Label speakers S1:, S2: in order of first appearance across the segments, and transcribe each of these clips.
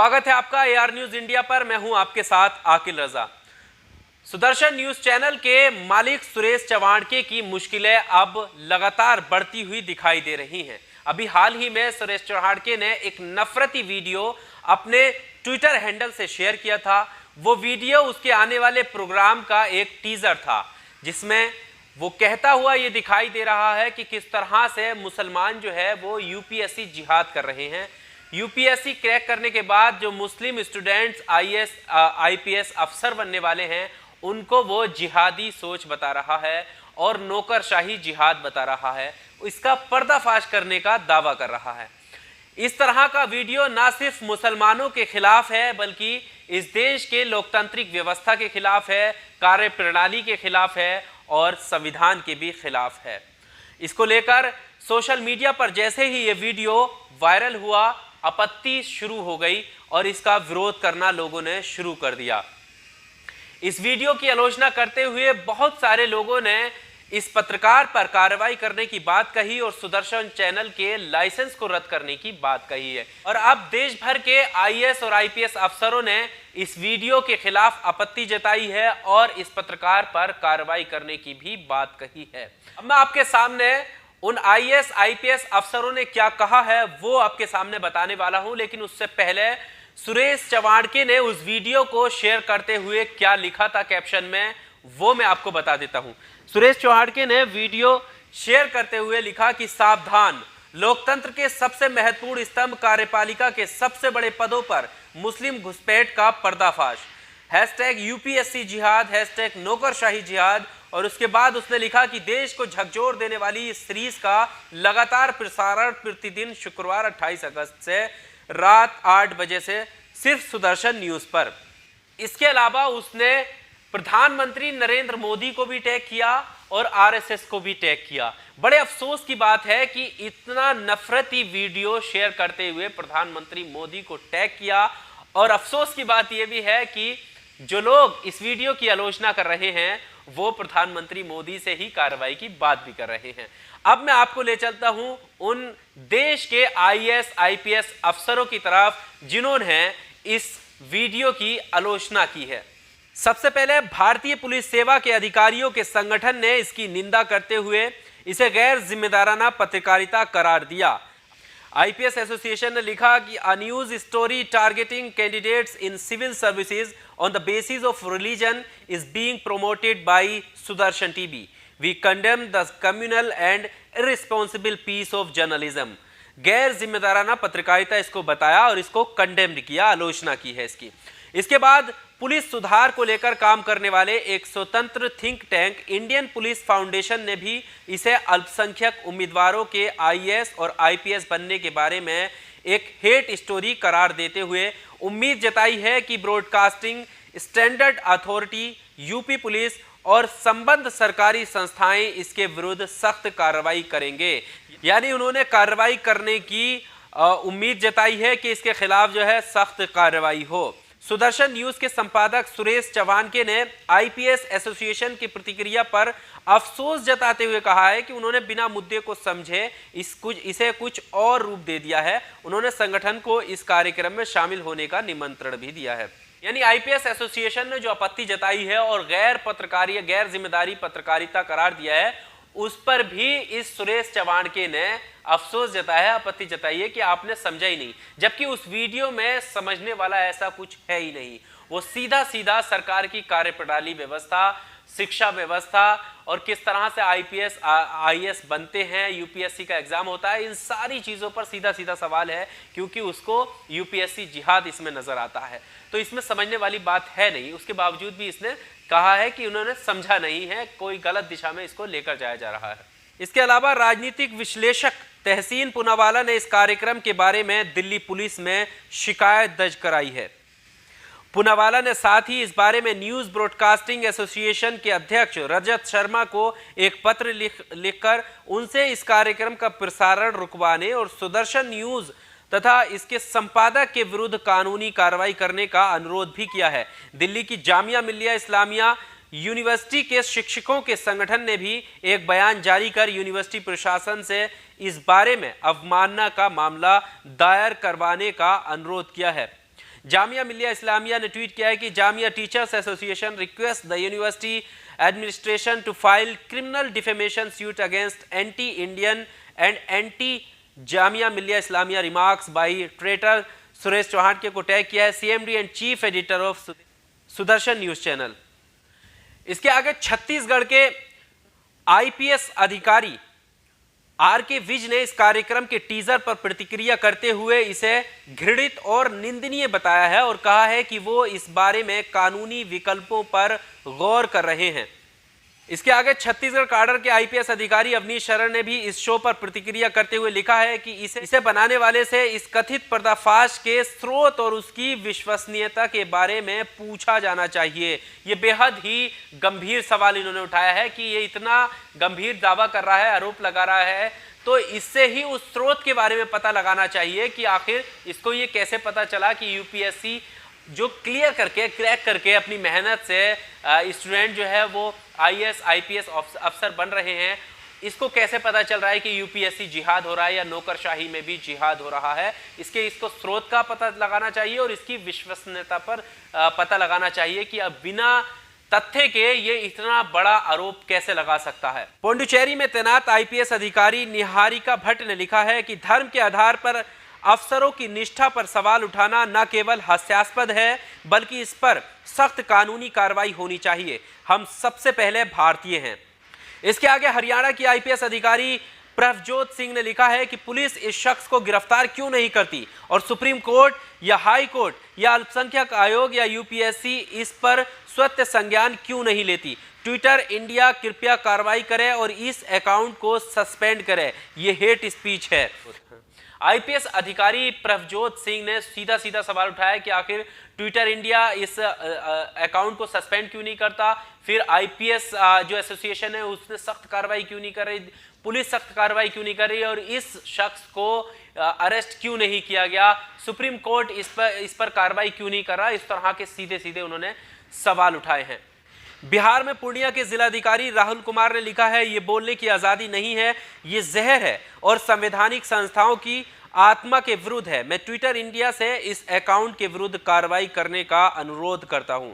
S1: स्वागत है आपका एआर न्यूज इंडिया पर। मैं हूं आपके साथ आकिल रजा। सुदर्शन न्यूज चैनल के मालिक सुरेश चवाणके की मुश्किलें अब लगातार बढ़ती हुई दिखाई दे रही हैं। अभी हाल ही में सुरेश चवाणके ने एक नफरती वीडियो अपने ट्विटर हैंडल से शेयर किया था। वो वीडियो उसके आने वाले प्रोग्राम का एक टीजर था, जिसमें वो कहता हुआ ये दिखाई दे रहा है कि किस तरह से मुसलमान जो है वो यूपीएससी जिहाद कर रहे हैं। यूपीएससी क्रैक करने के बाद जो मुस्लिम स्टूडेंट्स आईएएस आईपीएस अफसर बनने वाले हैं, उनको वो जिहादी सोच बता रहा है और नौकरशाही जिहाद बता रहा है। इसका पर्दाफाश करने का दावा कर रहा है। इस तरह का वीडियो ना सिर्फ मुसलमानों के खिलाफ है, बल्कि इस देश के लोकतांत्रिक व्यवस्था के खिलाफ है, कार्य प्रणाली के खिलाफ है और संविधान के भी खिलाफ है। इसको लेकर सोशल मीडिया पर जैसे ही ये वीडियो वायरल हुआ, आपत्ति शुरू हो गई और इसका विरोध करना लोगों ने शुरू कर दिया। इस वीडियो की आलोचना करते हुए बहुत सारे लोगों ने इस पत्रकार पर कार्रवाई करने की बात कही और सुदर्शन चैनल के लाइसेंस को रद्द करने की बात कही है। और अब देश भर के आईएएस और आईपीएस अफसरों ने इस वीडियो के खिलाफ आपत्ति जताई है और इस पत्रकार पर कार्रवाई करने की भी बात कही है। अब मैं आपके सामने उन आईएएस आईपीएस अफसरों ने क्या कहा है वो आपके सामने बताने वाला हूं, लेकिन उससे पहले सुरेश चवाणके ने उस वीडियो को शेयर करते हुए क्या लिखा था कैप्शन में, वो मैं आपको बता देता हूं। सुरेश चवाणके ने वीडियो शेयर करते हुए लिखा कि सावधान, लोकतंत्र के सबसे महत्वपूर्ण स्तंभ कार्यपालिका के सबसे बड़े पदों पर मुस्लिम घुसपैठ का पर्दाफाश, #यूपीएससी जिहाद, #नौकरशाही जिहाद। और उसके बाद उसने लिखा कि देश को झकझोर देने वाली इस सीरीज का लगातार प्रसारण प्रतिदिन शुक्रवार 28 अगस्त से रात 8 बजे से सिर्फ सुदर्शन न्यूज पर। इसके अलावा उसने प्रधानमंत्री नरेंद्र मोदी को भी टैग किया और आरएसएस को भी टैग किया। बड़े अफसोस की बात है कि इतना नफरती वीडियो शेयर करते हुए प्रधानमंत्री मोदी को टैग किया। और अफसोस की बात यह भी है कि जो लोग इस वीडियो की आलोचना कर रहे हैं वो प्रधानमंत्री मोदी से ही कार्रवाई की बात भी कर रहे हैं। अब मैं आपको ले चलता हूं उन देश के आईएएस आईपीएस अफसरों की तरफ जिन्होंने इस वीडियो की आलोचना की है। सबसे पहले भारतीय पुलिस सेवा के अधिकारियों के संगठन ने इसकी निंदा करते हुए इसे गैर जिम्मेदाराना पत्रकारिता करार दिया। आईपीएस एसोसिएशन ने लिखा कि a news story targeting candidates in civil services on the basis of religion is being promoted by Sudarshan TV. We condemn the communal and irresponsible piece of journalism. गैर जिम्मेदाराना पत्रकारिता इसको बताया और इसको कंडेम्ड किया, आलोचना की है इसकी। इसके बाद पुलिस सुधार को लेकर काम करने वाले एक स्वतंत्र think tank Indian police foundation ने भी इसे अल्पसंख्यक उम्मीदवारों के आईएएस और आईपीएस बनने के बारे में एक हेट स्टोरी करार देते हुए उम्मीद जताई है कि broadcasting standard authority, UP police और संबद्ध सरकारी संस्थाएं इसके विरुद्ध सख्त कार्रवाई करेंगे। यानी उन्होंने कार्रवाई करने की उम्मीद जताई है कि इसके खिलाफ जो है सख्त कार्रवाई हो। सुदर्शन न्यूज के संपादक सुरेश चवाणके ने आईपीएस एसोसिएशन की प्रतिक्रिया पर अफसोस जताते हुए कहा है कि उन्होंने बिना मुद्दे को समझे इसे कुछ और रूप दे दिया है। उन्होंने संगठन को इस कार्यक्रम में शामिल होने का निमंत्रण भी दिया है। यानी आईपीएस एसोसिएशन ने जो आपत्ति जताई है और गैर जिम्मेदारी पत्रकारिता करार दिया है, उस पर भी इस सुरेश चवाणके ने अफसोस जताया है, आपत्ति जताई है कि आपने समझा ही नहीं। जबकि उस वीडियो में समझने वाला ऐसा कुछ है ही नहीं। वो सीधा सीधा सरकार की कार्यप्रणाली व्यवस्था, शिक्षा व्यवस्था और किस तरह से आईपीएस आईएएस बनते हैं, यूपीएससी का एग्जाम होता है, इन सारी चीजों पर सीधा सीधा सवाल है, क्योंकि उसको यूपीएससी जिहाद इसमें नजर आता है। तो इसमें समझने वाली बात है नहीं। उसके बावजूद भी इसने कहा है कि उन्होंने समझा नहीं है, कोई गलत दिशा में इसको लेकर जाया जा रहा है। इसके अलावा राजनीतिक विश्लेषक तहसीन पूनावाला ने इस कार्यक्रम के बारे में दिल्ली पुलिस में शिकायत दर्ज कराई है। पूनावाला ने साथ ही इस बारे में न्यूज ब्रॉडकास्टिंग एसोसिएशन के अध्यक्ष रजत शर्मा को एक पत्र लिखकर उनसे इस कार्यक्रम का प्रसारण रुकवाने और सुदर्शन न्यूज तथा इसके संपादक के विरुद्ध कानूनी कार्रवाई करने का अनुरोध भी किया है। दिल्ली की जामिया मिल्लिया इस्लामिया यूनिवर्सिटी के शिक्षकों के संगठन ने भी एक बयान जारी कर यूनिवर्सिटी प्रशासन से इस बारे में अवमानना का मामला दायर करवाने का अनुरोध किया है। जामिया मिलिया इस्लामिया ने ट्वीट किया है कि Jamia teachers association request the university administration to file criminal defamation suit against anti Indian and anti Jamia Millia Islamia remarks by traitor Suresh Chauhan को टैग किया है CMD and chief editor of Sudarshan news channel. इसके आगे छत्तीसगढ़ के आईपीएस अधिकारी आर के विज ने इस कार्यक्रम के टीजर पर प्रतिक्रिया करते हुए इसे घृणित और निंदनीय बताया है और कहा है कि वो इस बारे में कानूनी विकल्पों पर गौर कर रहे हैं। इसके आगे छत्तीसगढ़ काडर के आईपीएस अधिकारी अवनीश शरण ने भी इस शो पर प्रतिक्रिया करते हुए लिखा है कि इसे बनाने वाले से इस कथित पर्दाफाश के स्रोत और उसकी विश्वसनीयता के बारे में पूछा जाना चाहिए। ये बेहद ही गंभीर सवाल इन्होंने उठाया है कि ये इतना गंभीर दावा कर रहा है, आरोप लगा रहा है, तो इससे ही उस स्रोत के बारे में पता लगाना चाहिए कि आखिर इसको ये कैसे पता चला कि यूपीएससी जो क्रैक करके अपनी मेहनत से स्टूडेंट जो है वो आईएएस आईपीएस अफसर बन रहे हैं, इसको कैसे पता चल रहा है कि यूपीएससी जिहाद हो रहा है या नौकरशाही में भी जिहाद हो रहा है। इसको स्रोत का पता लगाना चाहिए और इसकी विश्वसनीयता पर पता लगाना चाहिए कि अब बिना तथ्य के ये इतना बड़ा आरोप कैसे लगा सकता है। पुडुचेरी में तैनात आईपीएस अधिकारी निहारिका भट्ट ने लिखा है कि धर्म के आधार पर अफसरों की निष्ठा पर सवाल उठाना न केवल हास्यास्पद है बल्कि इस पर सख्त कानूनी कार्रवाई होनी चाहिए। हम सबसे पहले भारतीय हैं। इसके आगे हरियाणा की आईपीएस अधिकारी प्रभजोत सिंह ने लिखा है कि पुलिस इस शख्स को गिरफ्तार क्यों नहीं करती और सुप्रीम कोर्ट या हाई कोर्ट या अल्पसंख्यक आयोग या यूपीएससी इस पर स्वतः संज्ञान क्यों नहीं लेती। ट्विटर इंडिया कृपया कार्रवाई करे और इस अकाउंट को सस्पेंड करे, ये हेट स्पीच है। आईपीएस अधिकारी प्रभजोत सिंह ने सीधा सवाल उठाया कि आखिर ट्विटर इंडिया इस अकाउंट को सस्पेंड क्यों नहीं करता, फिर आईपीएस जो एसोसिएशन है उसने सख्त कार्रवाई क्यों नहीं कर रही, पुलिस सख्त कार्रवाई क्यों नहीं कर रही और इस शख्स को अरेस्ट क्यों नहीं किया गया, सुप्रीम कोर्ट इस पर कार्रवाई क्यों नहीं कर रहा। इस तरह के सीधे उन्होंने सवाल उठाए हैं। बिहार में पूर्णिया के जिलाधिकारी राहुल कुमार ने लिखा है ये बोलने की आजादी नहीं है, ये जहर है और संवैधानिक संस्थाओं की आत्मा के विरुद्ध है। मैं ट्विटर इंडिया से इस अकाउंट के विरुद्ध कार्रवाई करने का अनुरोध करता हूं।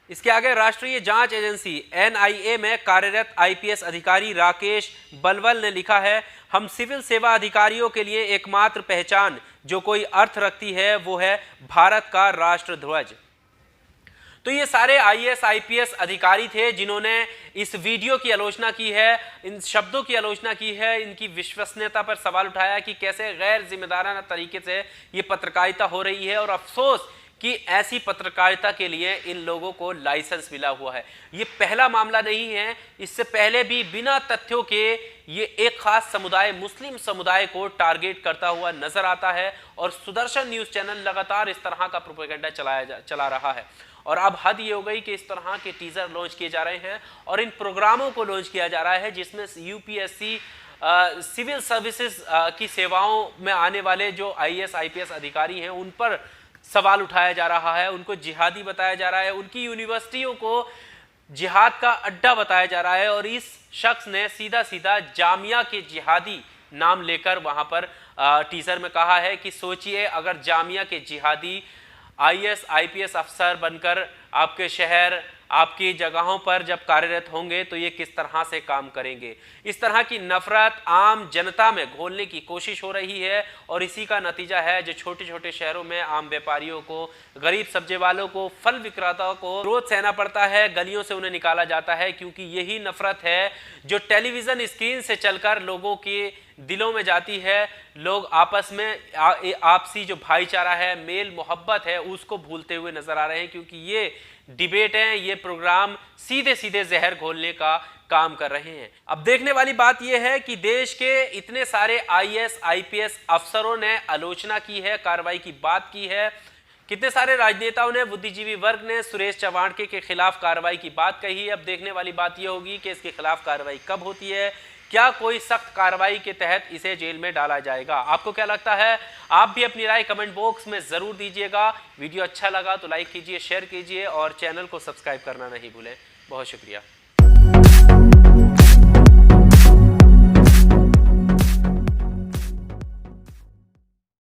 S1: इसके आगे राष्ट्रीय जांच एजेंसी एनआईए में कार्यरत आईपीएस अधिकारी राकेश बलवल ने लिखा है हम सिविल सेवा अधिकारियों के लिए एकमात्र पहचान जो कोई अर्थ रखती है वो है भारत का राष्ट्र ध्वज। तो ये सारे आईएएस आईपीएस अधिकारी थे जिन्होंने इस वीडियो की आलोचना की है, इन शब्दों की आलोचना की है, इनकी विश्वसनीयता पर सवाल उठाया कि कैसे गैर जिम्मेदाराना तरीके से ये पत्रकारिता हो रही है और अफसोस कि ऐसी पत्रकारिता के लिए इन लोगों को लाइसेंस मिला हुआ है। ये पहला मामला नहीं है, इससे पहले भी बिना तथ्यों के ये एक खास समुदाय मुस्लिम समुदाय को टारगेट करता हुआ नजर आता है और सुदर्शन न्यूज चैनल लगातार इस तरह का प्रोपेगेंडा चला रहा है। और अब हद ये हो गई कि इस तरह के टीजर लॉन्च किए जा रहे हैं और इन प्रोग्रामों को लॉन्च किया जा रहा है जिसमें यूपीएससी सिविल सर्विसेज की सेवाओं में आने वाले जो आईएएस आईपीएस अधिकारी हैं उन पर सवाल उठाया जा रहा है, उनको जिहादी बताया जा रहा है, उनकी यूनिवर्सिटियों को जिहाद का अड्डा बताया जा रहा है और इस शख्स ने सीधा जामिया के जिहादी नाम लेकर वहां पर टीजर में कहा है कि सोचिए अगर जामिया के जिहादी आईएएस आईपीएस अफसर बनकर आपके शहर आपकी जगहों पर जब कार्यरत होंगे तो ये किस तरह से काम करेंगे। इस तरह की नफरत आम जनता में घोलने की कोशिश हो रही है और इसी का नतीजा है जो छोटे छोटे शहरों में आम व्यापारियों को, गरीब सब्जी वालों को, फल विक्रेताओं को रोज सहना पड़ता है, गलियों से उन्हें निकाला जाता है क्योंकि यही नफरत है जो टेलीविजन स्क्रीन से चलकर लोगों के दिलों में जाती है। लोग आपस में आपसी जो भाईचारा है, मेल मोहब्बत है, उसको भूलते हुए नजर आ रहे हैं क्योंकि ये डिबेट है, ये प्रोग्राम सीधे जहर घोलने का काम कर रहे हैं। अब देखने वाली बात यह है कि देश के इतने सारे आईएएस आईपीएस अफसरों ने आलोचना की है, कार्रवाई की बात की है, कितने सारे राजनेताओं ने, बुद्धिजीवी वर्ग ने सुरेश चौहान के खिलाफ कार्रवाई की बात कही। अब देखने वाली बात यह होगी कि इसके खिलाफ कार्रवाई कब होती है, क्या कोई सख्त कार्रवाई के तहत इसे जेल में डाला जाएगा। आपको क्या लगता है? आप भी अपनी राय कमेंट बॉक्स में जरूर दीजिएगा। वीडियो अच्छा लगा तो लाइक कीजिए, शेयर कीजिए और चैनल को सब्सक्राइब करना नहीं भूलें। बहुत शुक्रिया।